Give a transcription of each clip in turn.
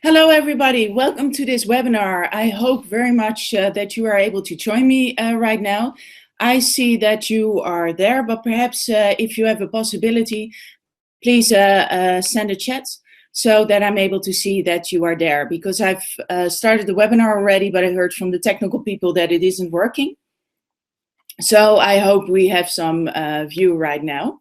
Hello, everybody. Welcome to this webinar. I hope very much that you are able to join me right now. I see that you are there, but perhaps if you have a possibility, please send a chat so that I'm able to see that you are there, because I've started the webinar already, but I heard from the technical people that it isn't working. So I hope we have some view right now.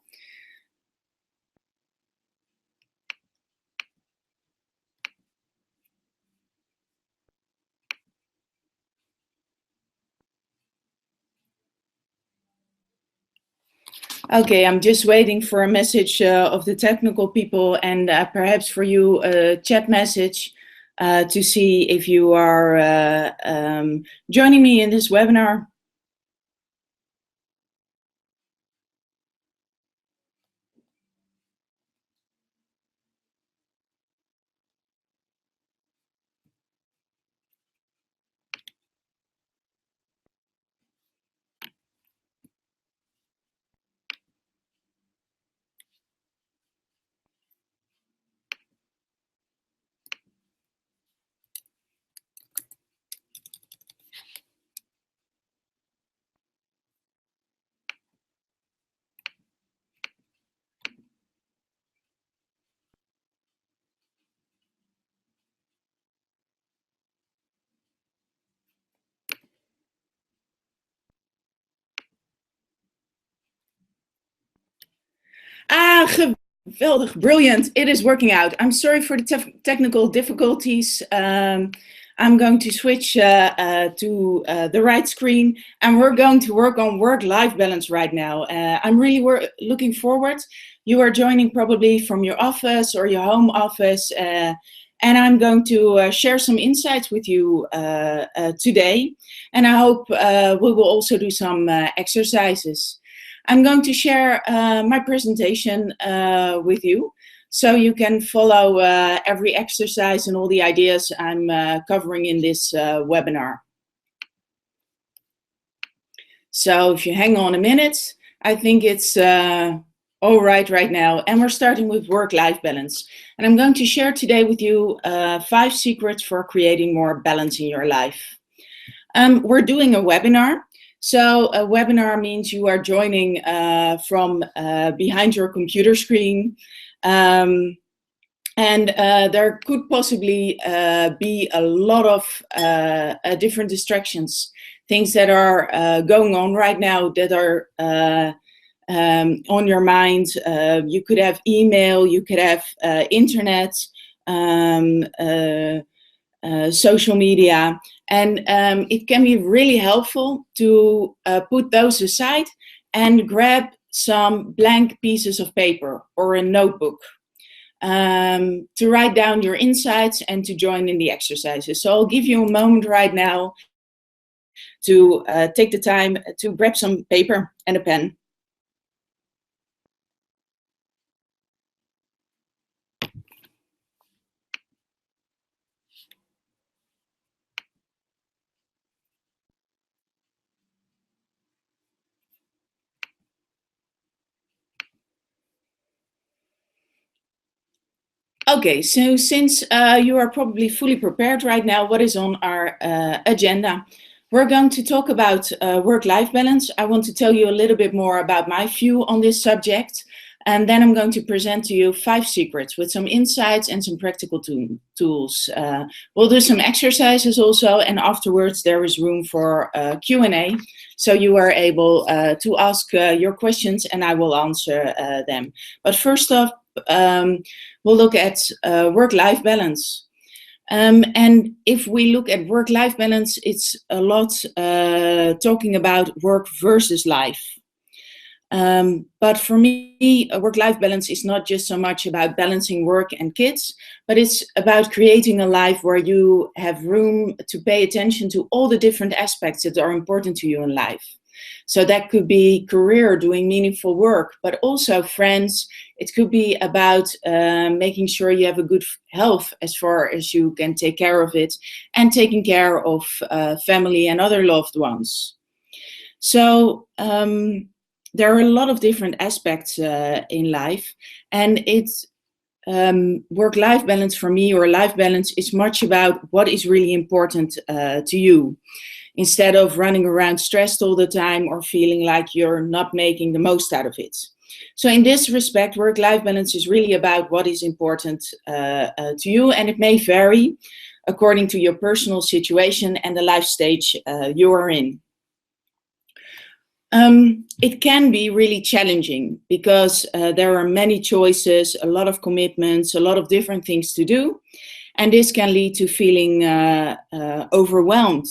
Okay, I'm just waiting for a message of the technical people and perhaps for you a chat message to see if you are joining me in this webinar. Geweldig, brilliant. It is working out. I'm sorry for the technical difficulties. I'm going to switch to the right screen, and we're going to work on work-life balance right now. I'm really looking forward. You are joining probably from your office or your home office, and I'm going to share some insights with you today, and I hope we will also do some exercises. I'm going to share my presentation with you, so you can follow every exercise and all the ideas I'm covering in this webinar. So if you hang on a minute, I think it's all right now. And we're starting with work-life balance. And I'm going to share today with you 5 secrets for creating more balance in your life. We're doing a webinar. So a webinar means you are joining from behind your computer screen. And there could possibly be a lot of different distractions, things that are going on right now that are on your mind. You could have email, you could have internet, social media. And it can be really helpful to put those aside and grab some blank pieces of paper or a notebook to write down your insights and to join in the exercises. So I'll give you a moment right now to take the time to grab some paper and a pen. Okay, so since you are probably fully prepared right now, what is on our agenda? We're going to talk about work-life balance. I want to tell you a little bit more about my view on this subject. And then I'm going to present to you 5 secrets with some insights and some practical tools. We'll do some exercises also, and afterwards there is room for Q&A. So you are able to ask your questions and I will answer them. But first off, we'll look at work-life balance. And if we look at work-life balance, it's a lot talking about work versus life. But for me, a work-life balance is not just so much about balancing work and kids, but it's about creating a life where you have room to pay attention to all the different aspects that are important to you in life. So that could be career, doing meaningful work, but also friends. It could be about making sure you have a good health as far as you can take care of it, and taking care of family and other loved ones. So there are a lot of different aspects in life, and it's work-life balance for me, or life balance, is much about what is really important to you, instead of running around stressed all the time or feeling like you're not making the most out of it. So in this respect, work-life balance is really about what is important to you, and it may vary according to your personal situation and the life stage you are in. It can be really challenging because there are many choices, a lot of commitments, a lot of different things to do, and this can lead to feeling overwhelmed,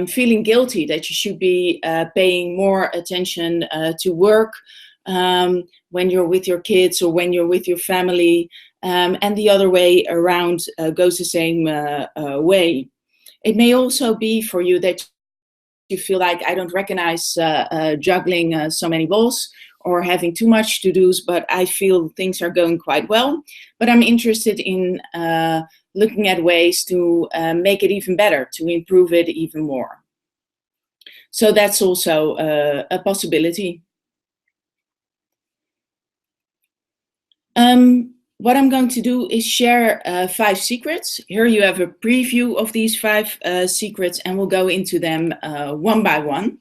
feeling guilty that you should be paying more attention to work when you're with your kids or when you're with your family, and the other way around goes the same way. It may also be for you that you feel like, I don't recognize juggling so many balls or having too much to dos, but I feel things are going quite well. But I'm interested in looking at ways to make it even better, to improve it even more. So that's also a possibility. What I'm going to do is share 5 secrets. Here you have a preview of these 5 secrets, and we'll go into them one by one.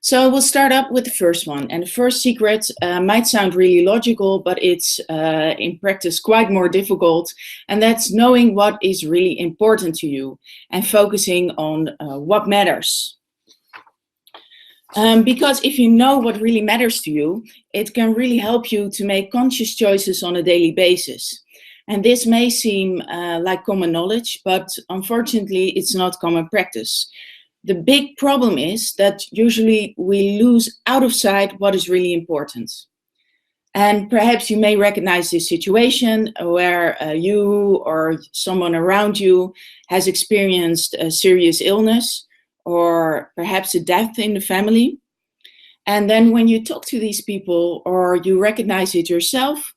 So we'll start up with the first one. And the first secret might sound really logical, but it's in practice quite more difficult. And that's knowing what is really important to you and focusing on what matters. Because if you know what really matters to you, it can really help you to make conscious choices on a daily basis. And this may seem like common knowledge, but unfortunately, it's not common practice. The big problem is that usually we lose out of sight what is really important. And perhaps you may recognize this situation where you or someone around you has experienced a serious illness, or perhaps a death in the family. And then when you talk to these people or you recognize it yourself,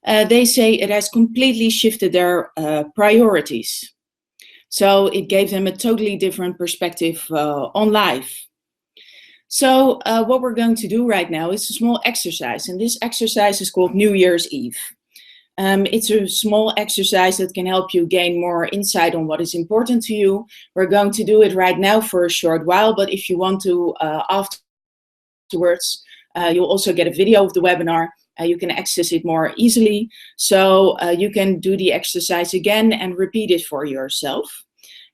they say it has completely shifted their priorities. So it gave them a totally different perspective on life. So what we're going to do right now is a small exercise, and this exercise is called New Year's Eve. It's a small exercise that can help you gain more insight on what is important to you. We're going to do it right now for a short while, but if you want to afterwards, you'll also get a video of the webinar. You can access it more easily. So you can do the exercise again and repeat it for yourself.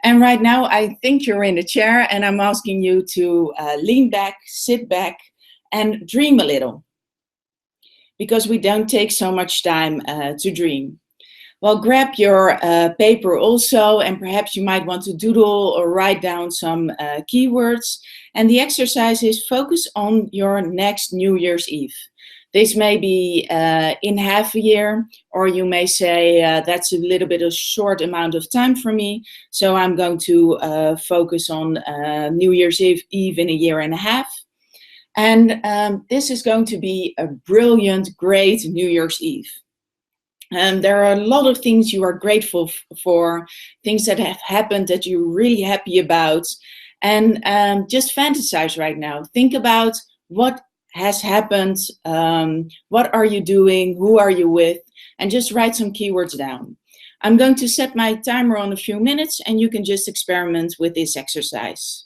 And right now, I think you're in a chair, and I'm asking you to lean back, sit back, and dream a little, because we don't take so much time to dream. Well, grab your paper also, and perhaps you might want to doodle or write down some keywords. And the exercise is focus on your next New Year's Eve. This may be in half a year, or you may say that's a little bit of short amount of time for me, so I'm going to focus on New Year's Eve in a year and a half. And this is going to be a brilliant, great New Year's Eve. There are a lot of things you are grateful for, things that have happened that you're really happy about. And just fantasize right now. Think about what has happened, what are you doing, who are you with, and just write some keywords down. I'm going to set my timer on a few minutes, and you can just experiment with this exercise.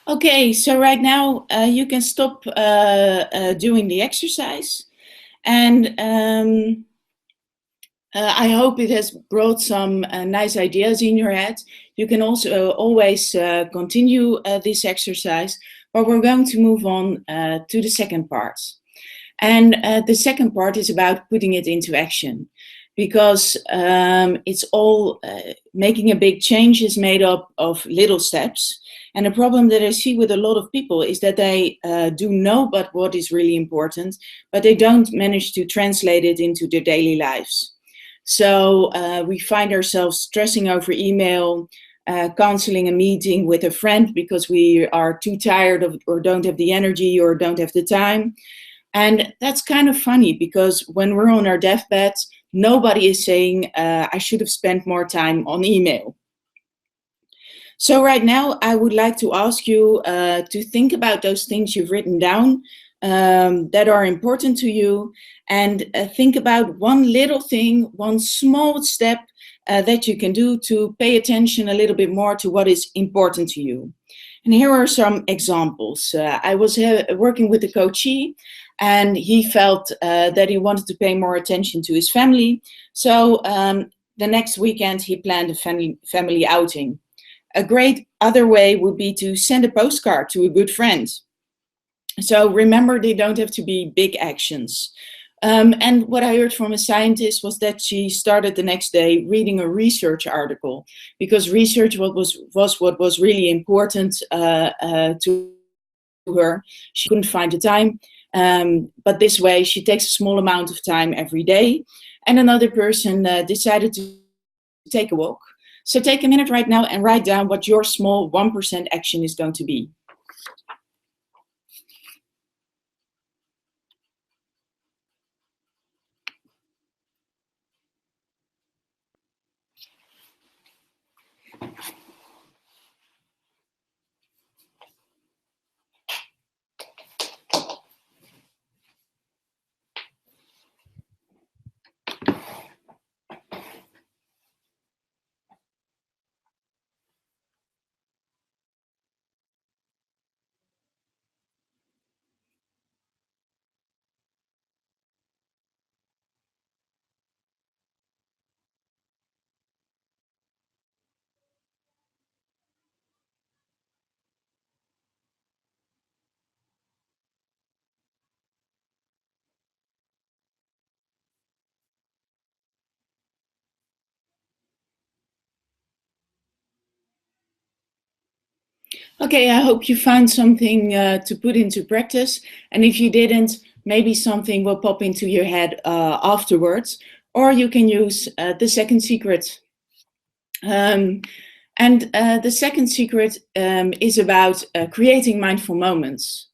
Okay, so right now you can stop doing the exercise, and I hope it has brought some nice ideas in your head. You can also always continue this exercise, but we're going to move on to the second part. And the second part is about putting it into action, because it's all making a big change is made up of little steps. And the problem that I see with a lot of people is that they do know but what is really important, but they don't manage to translate it into their daily lives. So we find ourselves stressing over email, canceling a meeting with a friend because we are too tired of, or don't have the energy, or don't have the time. And that's kind of funny, because when we're on our deathbed, nobody is saying, I should have spent more time on email. So right now, I would like to ask you to think about those things you've written down that are important to you, and think about one little thing, one small step that you can do to pay attention a little bit more to what is important to you. And here are some examples. I was working with a coachee, and he felt that he wanted to pay more attention to his family. So the next weekend, he planned a family outing. A great other way would be to send a postcard to a good friend. So remember, they don't have to be big actions. And what I heard from a scientist was that she started the next day reading a research article, because research was what was really important to her. She couldn't find the time, but this way she takes a small amount of time every day. And another person decided to take a walk. So take a minute right now and write down what your small 1% action is going to be. Okay, I hope you found something to put into practice. And if you didn't, maybe something will pop into your head afterwards. Or you can use the second secret. And the second secret is about creating mindful moments.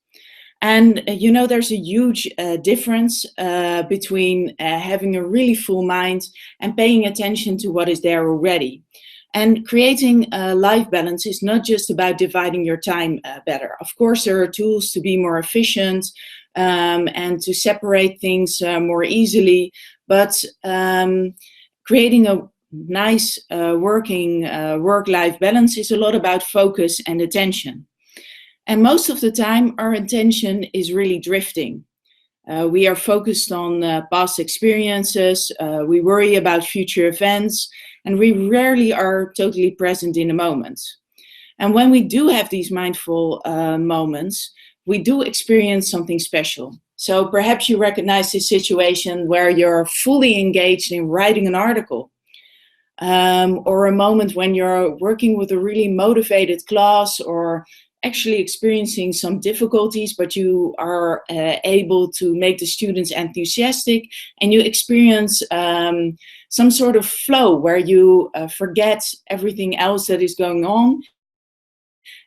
And there's a huge difference between having a really full mind and paying attention to what is there already. And creating a life balance is not just about dividing your time better. Of course, there are tools to be more efficient and to separate things more easily, but creating a nice working work-life balance is a lot about focus and attention. And most of the time, our attention is really drifting. We are focused on past experiences, we worry about future events, and we rarely are totally present in the moment. And when we do have these mindful moments, we do experience something special. So perhaps you recognize this situation where you're fully engaged in writing an article, or a moment when you're working with a really motivated class, or actually experiencing some difficulties, but you are able to make the students enthusiastic, and you experience some sort of flow where you forget everything else that is going on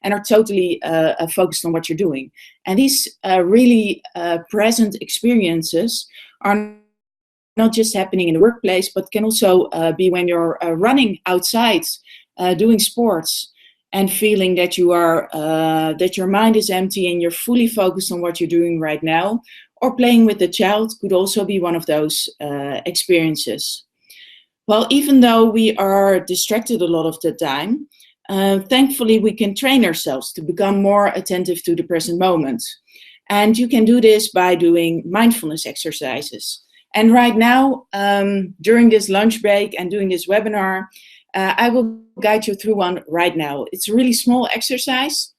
and are totally focused on what you're doing. And these really present experiences are not just happening in the workplace, but can also be when you're running outside, doing sports, and feeling that you are that your mind is empty and you're fully focused on what you're doing right now. Or playing with the child could also be one of those experiences. Well, even though we are distracted a lot of the time, Thankfully, we can train ourselves to become more attentive to the present moment. And you can do this by doing mindfulness exercises. And right now, during this lunch break and doing this webinar, I will guide you through one right now. It's a really small exercise,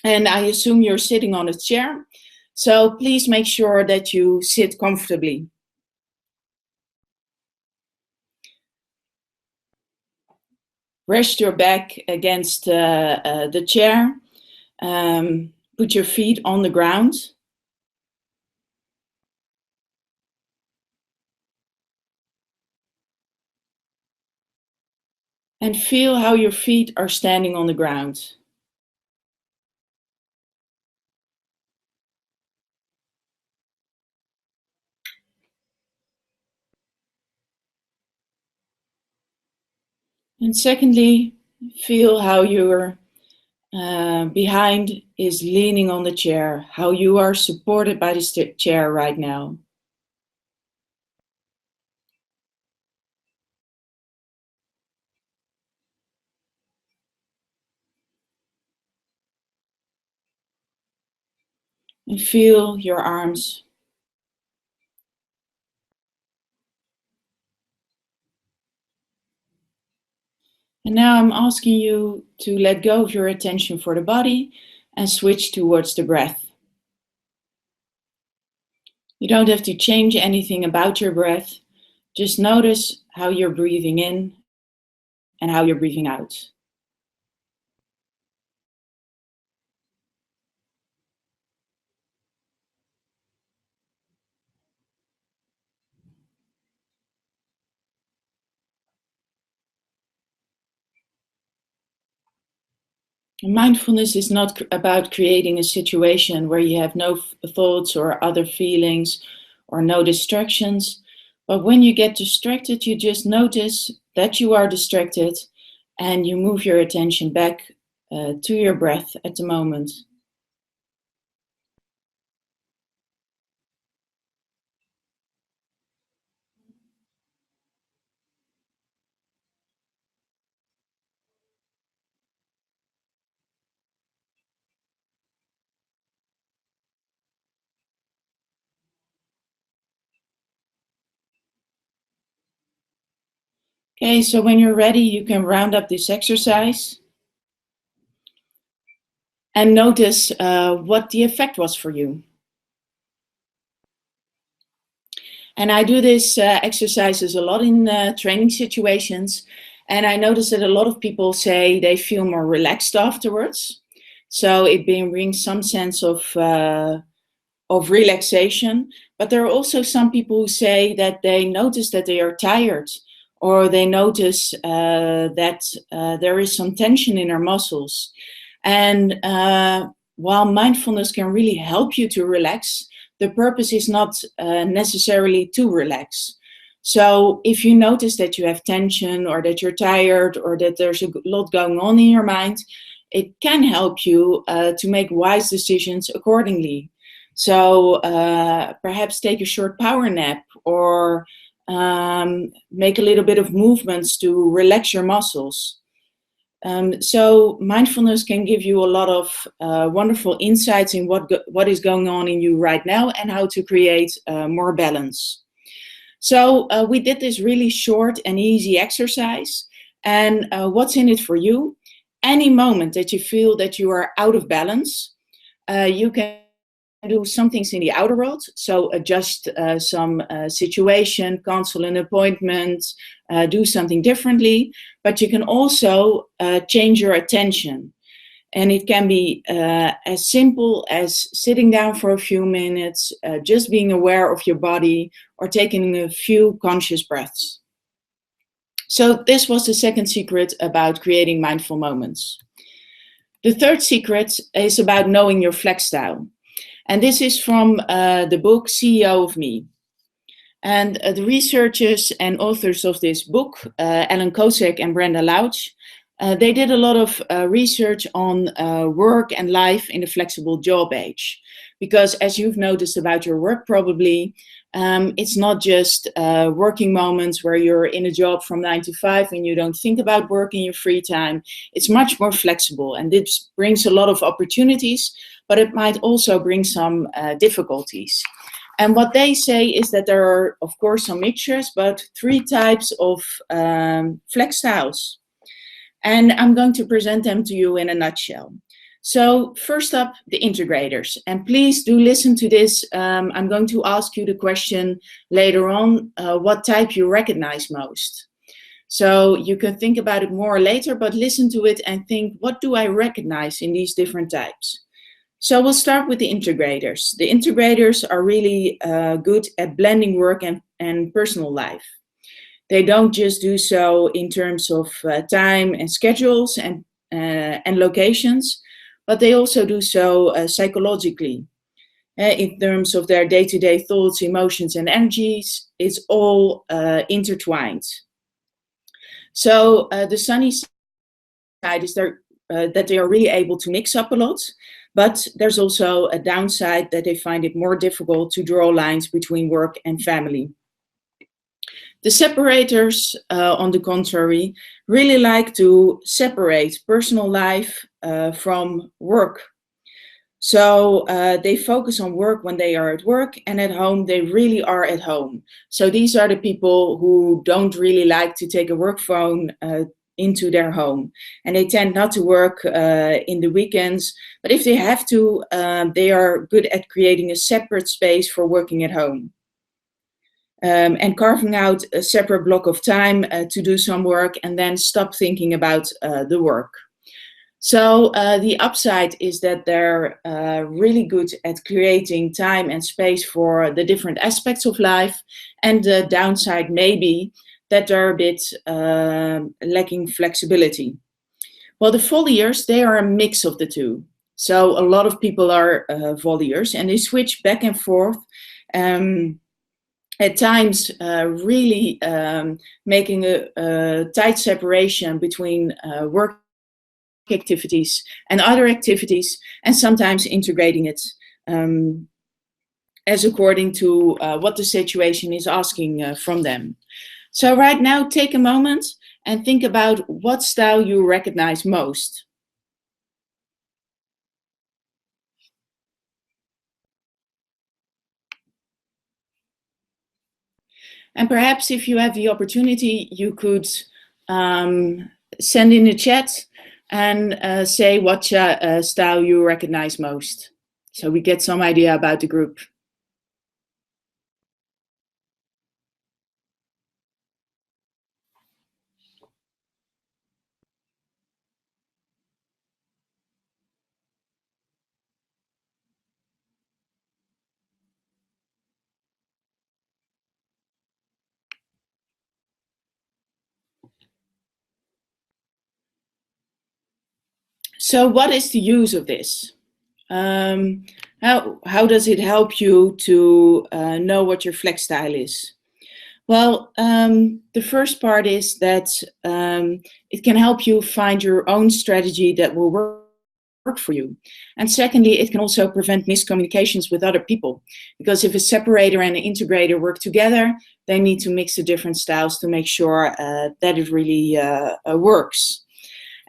and I assume you're sitting on a chair. So please make sure that you sit comfortably. Rest your back against the chair. Put your feet on the ground. And feel how your feet are standing on the ground. And secondly, feel how your behind is leaning on the chair, how you are supported by the chair right now. And feel your arms. And now I'm asking you to let go of your attention for the body and switch towards the breath. You don't have to change anything about your breath. Just notice how you're breathing in and how you're breathing out. Mindfulness is not about creating a situation where you have no thoughts or other feelings or no distractions. But when you get distracted, you just notice that you are distracted and you move your attention back to your breath at the moment. Okay, so when you're ready, you can round up this exercise and notice what the effect was for you. And I do this exercises a lot in training situations, and I notice that a lot of people say they feel more relaxed afterwards. So it brings some sense of relaxation. But there are also some people who say that they notice that they are tired, or they notice that there is some tension in their muscles. And while mindfulness can really help you to relax, the purpose is not necessarily to relax. So if you notice that you have tension, or that you're tired, or that there's a lot going on in your mind, it can help you to make wise decisions accordingly. So perhaps take a short power nap, or make a little bit of movements to relax your muscles. So mindfulness can give you a lot of wonderful insights in what is going on in you right now, and how to create more balance. So we did this really short and easy exercise. And what's in it for you? Any moment that you feel that you are out of balance, you can do some things in the outer world. So adjust some situation, cancel an appointment, do something differently. But you can also change your attention. And it can be as simple as sitting down for a few minutes, just being aware of your body, or taking a few conscious breaths. So this was the second secret about creating mindful moments. The third secret is about knowing your flex style. And this is from the book CEO of Me. And the researchers and authors of this book, Alan Kosek and Brenda Lauch, they did a lot of research on work and life in the flexible job age. because as you've noticed about your work probably, it's not just working moments where you're in a job from 9 to 5 and you don't think about work in your free time. It's much more flexible, and this brings a lot of opportunities, but it might also bring some difficulties. And what they say is that there are, of course, some mixtures, but 3 types of flex styles. And I'm going to present them to you in a nutshell. So first up, the integrators. And please do listen to this. I'm going to ask you the question later on, what type you recognize most. So you can think about it more later, but listen to it and think, what do I recognize in these different types? So we'll start with the integrators. The integrators are really good at blending work and personal life. They don't just do so in terms of time and schedules and locations, but they also do so psychologically. In terms of their day-to-day thoughts, emotions, and energies, it's all intertwined. So the sunny side is that they are really able to mix up a lot, but there's also a downside that they find it more difficult to draw lines between work and family. The separators, on the contrary, really like to separate personal life from work. So they focus on work when they are at work, and at home they really are at home. So these are the people who don't really like to take a work phone into their home, and they tend not to work in the weekends, but if they have to, they are good at creating a separate space for working at home. And carving out a separate block of time to do some work and then stop thinking about the work. So the upside is that they're really good at creating time and space for the different aspects of life, and the downside may be that they're a bit lacking flexibility. Well, the volleyers, they are a mix of the two. So a lot of people are volleyers, and they switch back and forth. At times, really making a tight separation between work activities and other activities, and sometimes integrating it as according to what the situation is asking from them. So right now, take a moment and think about what style you recognize most. And perhaps if you have the opportunity, you could send in the chat and say what style you recognize most, so we get some idea about the group. So what is the use of this? How does it help you to know what your flex style is? Well, the first part is that it can help you find your own strategy that will work for you. And secondly, it can also prevent miscommunications with other people, because if a separator and an integrator work together, they need to mix the different styles to make sure that it really works.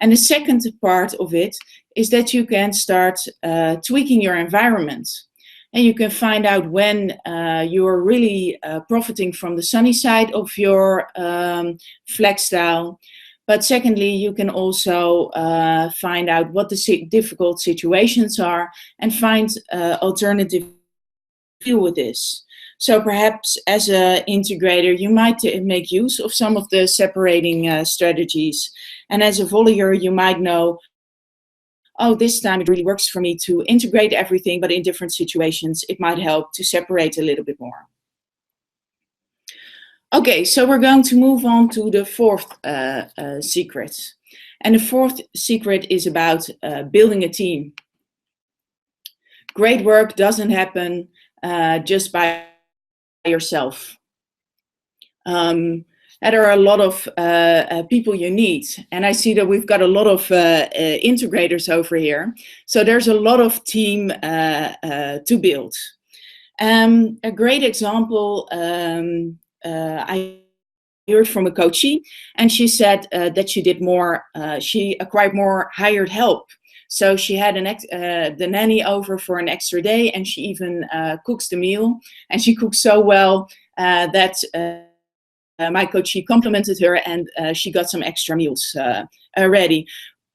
And the second part of it is that you can start tweaking your environment. And you can find out when you are really profiting from the sunny side of your flex style. But secondly, you can also find out what the difficult situations are and find alternative deal with this. So perhaps as an integrator, you might make use of some of the separating strategies. And as a volleyer, you might know, oh, this time it really works for me to integrate everything, but in different situations, it might help to separate a little bit more. Okay, so we're going to move on to the fourth secret. And the fourth secret is about building a team. Great work doesn't happen just by yourself. And there are a lot of people you need. And I see that we've got a lot of integrators over here. So there's a lot of team to build. A great example, I heard from a coachee, and she said that she did more, she acquired more hired help. So she had the nanny over for an extra day, and she even cooks the meal. And she cooks so well that my coachee complimented her, and she got some extra meals ready.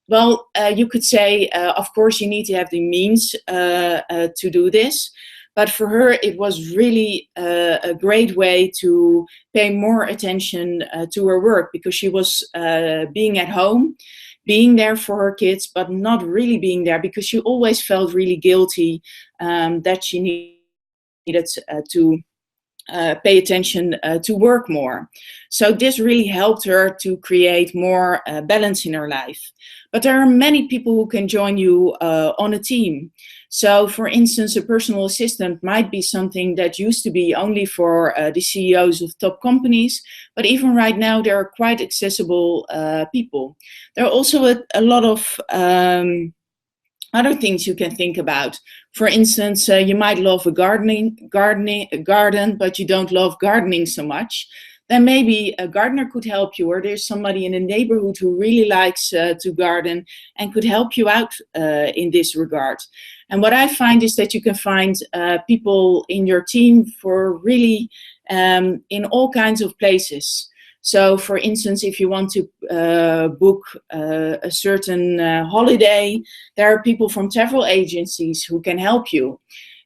Well, you could say, of course, you need to have the means to do this. But for her, it was really a great way to pay more attention to her work, because she was being at home, being there for her kids, but not really being there, because she always felt really guilty that she needed to pay attention to work more. So this really helped her to create more balance in her life. But there are many people who can join you on a team. So for instance, a personal assistant might be something that used to be only for the CEOs of top companies, but even right now there are quite accessible people. There are also a lot of other things you can think about. For instance, you might love a garden, but you don't love gardening so much. Then maybe a gardener could help you, or there's somebody in the neighborhood who really likes to garden and could help you out in this regard. And what I find is that you can find people in your team for really in all kinds of places. So, for instance, if you want to book a certain holiday, there are people from several agencies who can help you.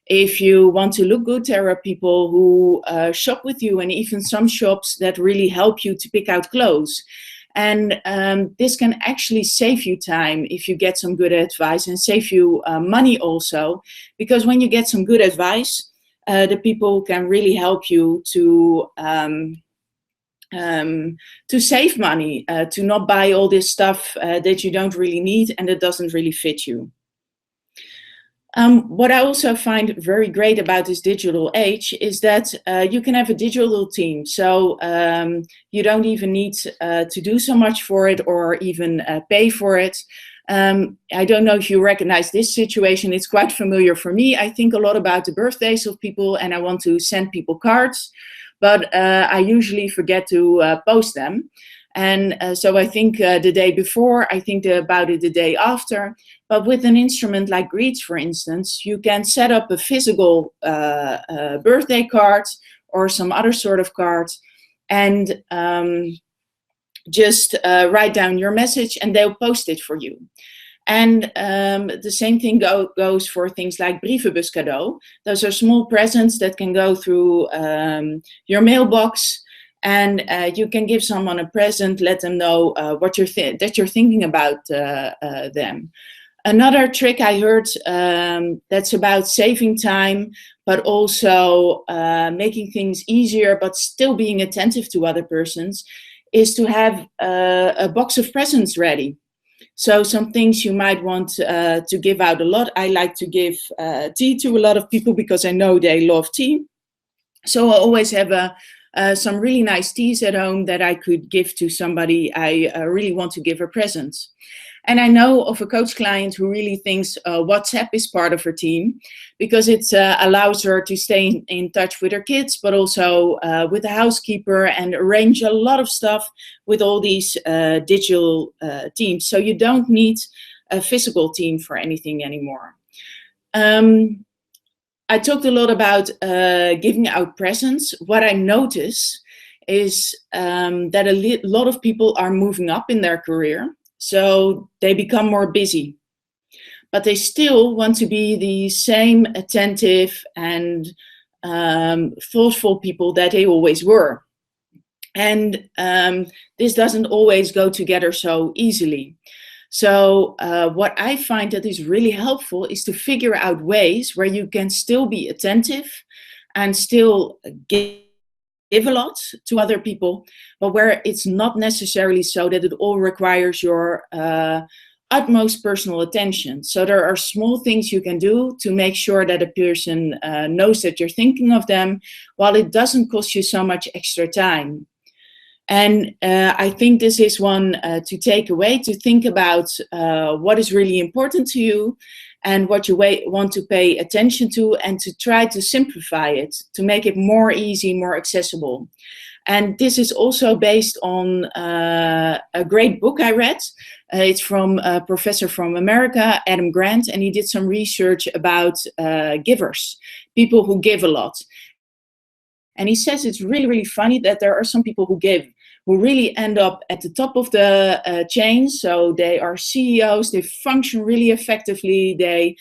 If you want to look good, there are people who shop with you, and even some shops that really help you to pick out clothes. And this can actually save you time if you get some good advice, and save you money also, because when you get some good advice, the people can really help you to save money, to not buy all this stuff that you don't really need and that doesn't really fit you. What I also find very great about this digital age is that you can have a digital team. So you don't even need to do so much for it, or even pay for it. I don't know if you recognize this situation. It's quite familiar for me. I think a lot about the birthdays of people, and I want to send people cards, but I usually forget to post them. And so I think the day before, I think about it the day after. But with an instrument like Greets, for instance, you can set up a physical birthday card or some other sort of card, and just write down your message, and they'll post it for you. And the same thing goes for things like brievenbus cadeau. Those are small presents that can go through your mailbox, and you can give someone a present, let them know what that you're thinking about them. Another trick I heard that's about saving time, but also making things easier, but still being attentive to other persons, is to have a box of presents ready. So some things you might want to give out a lot. I like to give tea to a lot of people because I know they love tea. So I always have some really nice teas at home that I could give to somebody I really want to give a present. And I know of a coach client who really thinks WhatsApp is part of her team, because it allows her to stay in touch with her kids, but also with the housekeeper, and arrange a lot of stuff with all these digital teams. So you don't need a physical team for anything anymore. I talked a lot about giving out presents. What I notice is that a lot of people are moving up in their career. So they become more busy, but they still want to be the same attentive and thoughtful people that they always were. And this doesn't always go together so easily. So what I find that is really helpful is to figure out ways where you can still be attentive and still give a lot to other people, but where it's not necessarily so that it all requires your utmost personal attention. So there are small things you can do to make sure that a person knows that you're thinking of them, while it doesn't cost you so much extra time. And I think this is one to take away, to think about what is really important to you and what you want to pay attention to, and to try to simplify it, to make it more easy, more accessible. And this is also based on a great book I read. It's from a professor from America, Adam Grant, and he did some research about givers, people who give a lot. And he says it's really, really funny that there are some people who give, who really end up at the top of the chain. So they are CEOs, they function really effectively, they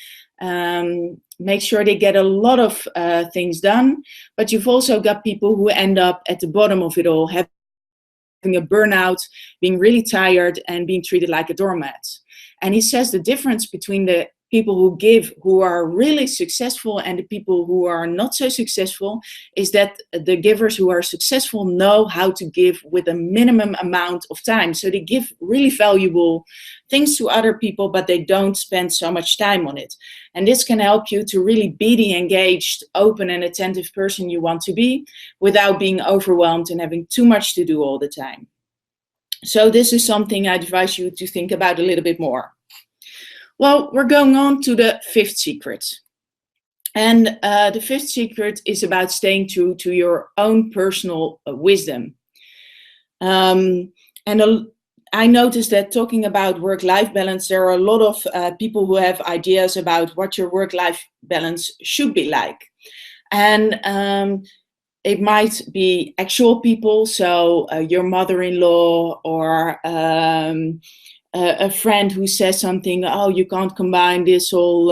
make sure they get a lot of things done. But you've also got people who end up at the bottom of it all, having a burnout, being really tired, and being treated like a doormat. And he says the difference between the people who give, who are really successful, and the people who are not so successful, is that the givers who are successful know how to give with a minimum amount of time. So they give really valuable things to other people, but they don't spend so much time on it. And this can help you to really be the engaged, open and attentive person you want to be, without being overwhelmed and having too much to do all the time. So this is something I advise you to think about a little bit more. Well, we're going on to the fifth secret. And the fifth secret is about staying true to your own personal wisdom. I noticed that talking about work-life balance, there are a lot of people who have ideas about what your work-life balance should be like. And it might be actual people, so your mother-in-law, or a friend who says something, oh, you can't combine this all,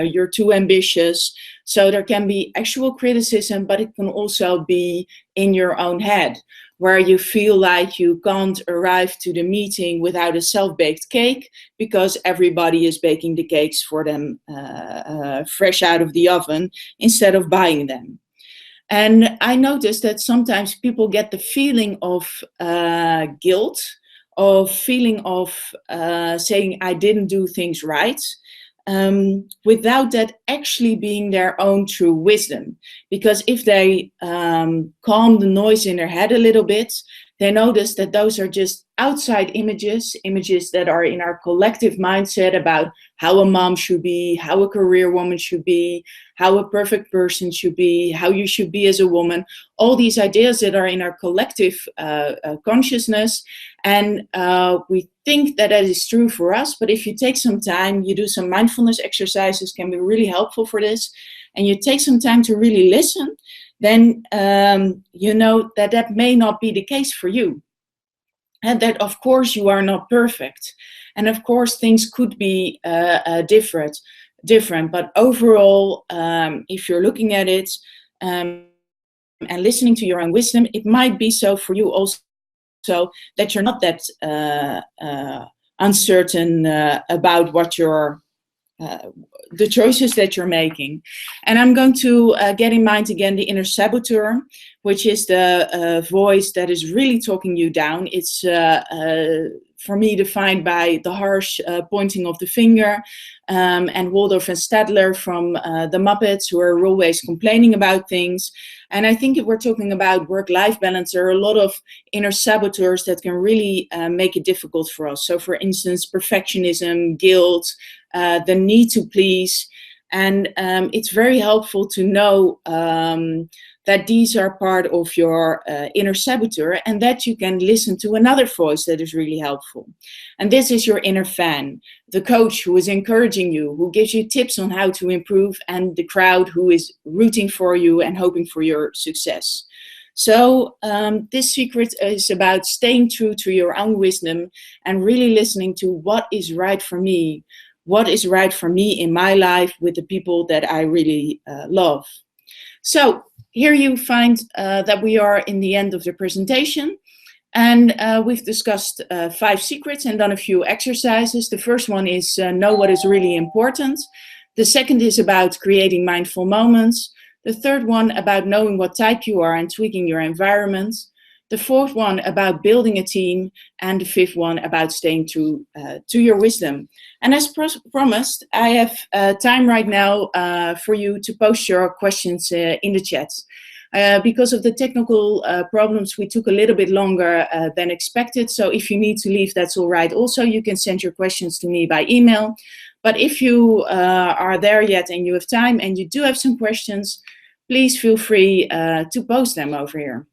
you're too ambitious. So there can be actual criticism, but it can also be in your own head, where you feel like you can't arrive to the meeting without a self-baked cake, because everybody is baking the cakes for them fresh out of the oven instead of buying them. And I noticed that sometimes people get the feeling of guilt, of feeling of saying I didn't do things right, without that actually being their own true wisdom. Because if they calm the noise in their head a little bit, they notice that those are just outside images that are in our collective mindset about how a mom should be, how a career woman should be, how a perfect person should be, how you should be as a woman. All these ideas that are in our collective consciousness. And we think that that is true for us. But if you take some time, you do some mindfulness exercises, can be really helpful for this. And you take some time to really listen, then you know that that may not be the case for you. And that, of course, you are not perfect. And of course, things could be different. But overall, if you're looking at it and listening to your own wisdom, it might be so for you also that you're not that uncertain about what you're the choices that you're making. And I'm going to get in mind again the inner saboteur, which is the voice that is really talking you down. It's for me defined by the harsh pointing of the finger, and Waldorf and Stadler from the Muppets, who are always complaining about things. And I think if we're talking about work-life balance, there are a lot of inner saboteurs that can really make it difficult for us. So for instance, perfectionism, guilt, the need to please. And it's very helpful to know that these are part of your inner saboteur, and that you can listen to another voice that is really helpful. And this is your inner fan, the coach who is encouraging you, who gives you tips on how to improve, and the crowd who is rooting for you and hoping for your success. So this secret is about staying true to your own wisdom and really listening to what is right for me, what is right for me in my life with the people that I really love. So here you find that we are in the end of the presentation, and we've discussed 5 secrets and done a few exercises. The first one is know what is really important. The second is about creating mindful moments. The third one about knowing what type you are and tweaking your environment. The fourth one about building a team, and the fifth one about staying true to your wisdom. And as promised, I have time right now for you to post your questions in the chat. Because of the technical problems, we took a little bit longer than expected. So if you need to leave, that's all right. Also, you can send your questions to me by email. But if you are there yet and you have time and you do have some questions, please feel free to post them over here.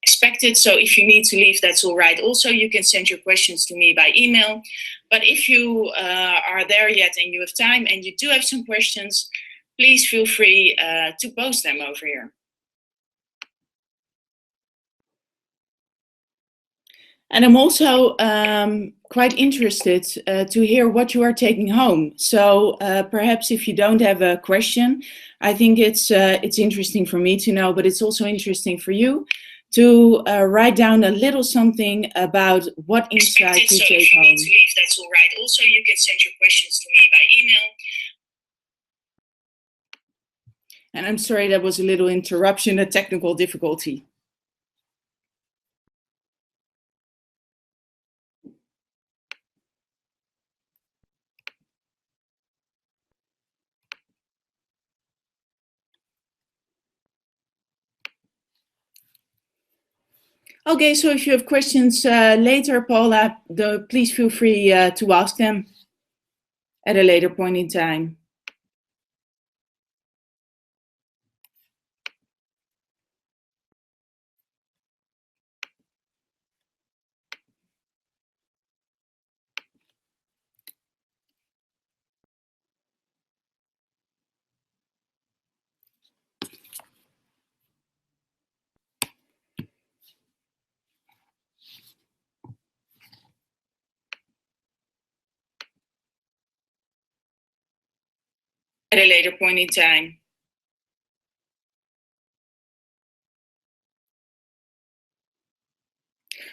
Expected. So if you need to leave, that's all right. Also, you can send your questions to me by email. But if you are there yet and you have time and you do have some questions, please feel free to post them over here. And I'm also quite interested to hear what you are taking home. So perhaps if you don't have a question, I think it's interesting for me to know, but it's also interesting for you to write down a little something about what insight you take home. If you need to leave, that's all right. Also, you can send your questions to me by email. And I'm sorry, that was a little interruption, a technical difficulty. Okay, so if you have questions later, Paula, please feel free to ask them at a later point in time. At a later point in time.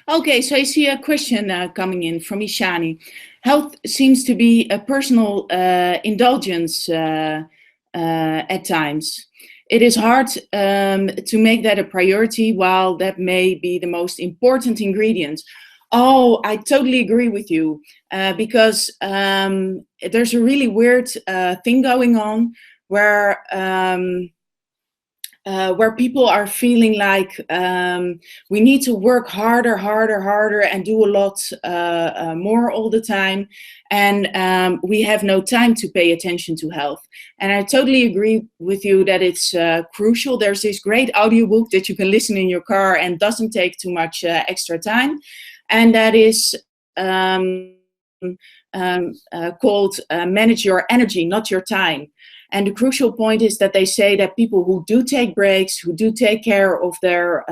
Okay, so I see a question coming in from Ishani. Health seems to be a personal indulgence at times. It is hard to make that a priority while that may be the most important ingredient. Oh, I totally agree with you because there's a really weird thing going on where people are feeling like we need to work harder, and do a lot more all the time. And we have no time to pay attention to health. And I totally agree with you that it's crucial. There's this great audiobook that you can listen in your car and doesn't take too much extra time. And that is called Manage Your Energy, Not Your Time. And the crucial point is that they say that people who do take breaks, who do take care of their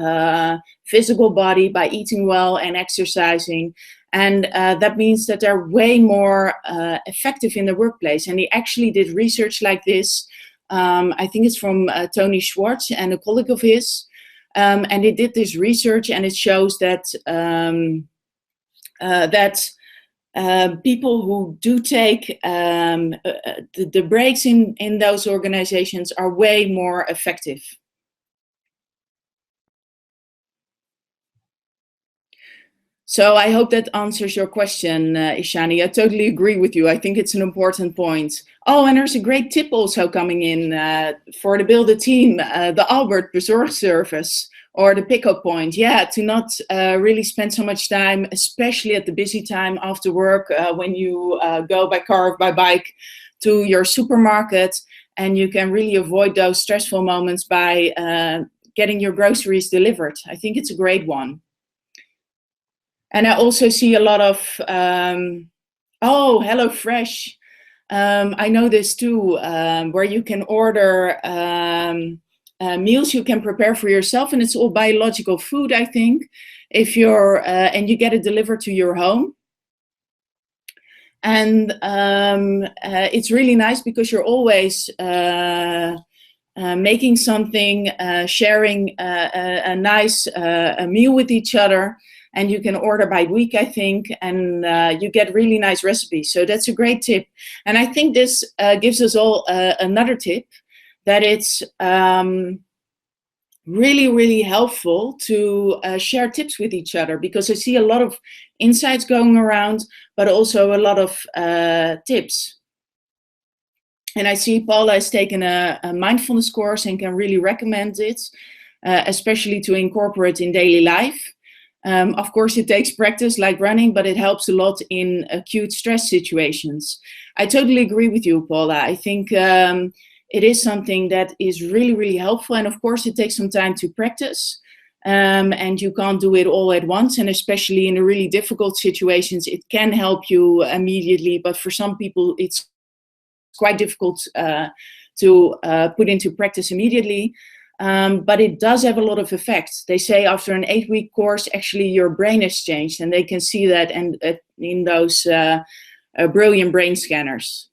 physical body by eating well and exercising, and that means that they're way more effective in the workplace. And he actually did research like this. I think it's from Tony Schwartz and a colleague of his. And they did this research, and it shows that people who do take the breaks in those organizations are way more effective. So I hope that answers your question, Ishani. I totally agree with you. I think it's an important point. Oh, and there's a great tip also coming in for the Build a Team, the Albert Bezorgservice. Or the pickup point, yeah, to not really spend so much time, especially at the busy time after work, when you go by car or by bike to your supermarket, and you can really avoid those stressful moments by getting your groceries delivered. I think it's a great one. And I also see a lot of, HelloFresh. I know this too, where you can order meals you can prepare for yourself, and it's all biological food, I think, if you're and you get it delivered to your home. And it's really nice because you're always making something, sharing a nice meal with each other. And you can order by week, I think, and you get really nice recipes. So that's a great tip. And I think this gives us all another tip, that it's really, really helpful to share tips with each other, because I see a lot of insights going around, but also a lot of tips. And I see Paula has taken a mindfulness course and can really recommend it, especially to incorporate in daily life. Of course, it takes practice like running, but it helps a lot in acute stress situations. I totally agree with you, Paula. I think it is something that is really, really helpful. And of course, it takes some time to practice. And you can't do it all at once. And especially in the really difficult situations, it can help you immediately. But for some people, it's quite difficult to put into practice immediately. But it does have a lot of effects. They say after an 8-week course, actually your brain has changed, and they can see that and in those brilliant brain scanners.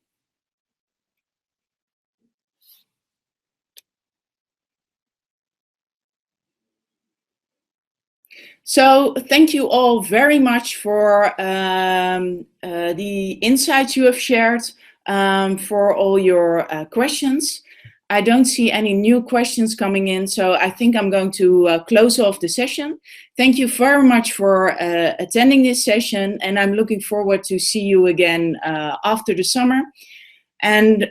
So thank you all very much for the insights you have shared, for all your questions. I don't see any new questions coming in, so I think I'm going to close off the session. Thank you very much for attending this session, and I'm looking forward to see you again after the summer. And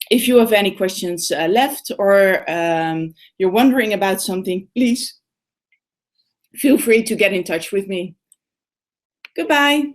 if you have any questions left, or you're wondering about something, please feel free to get in touch with me. Goodbye.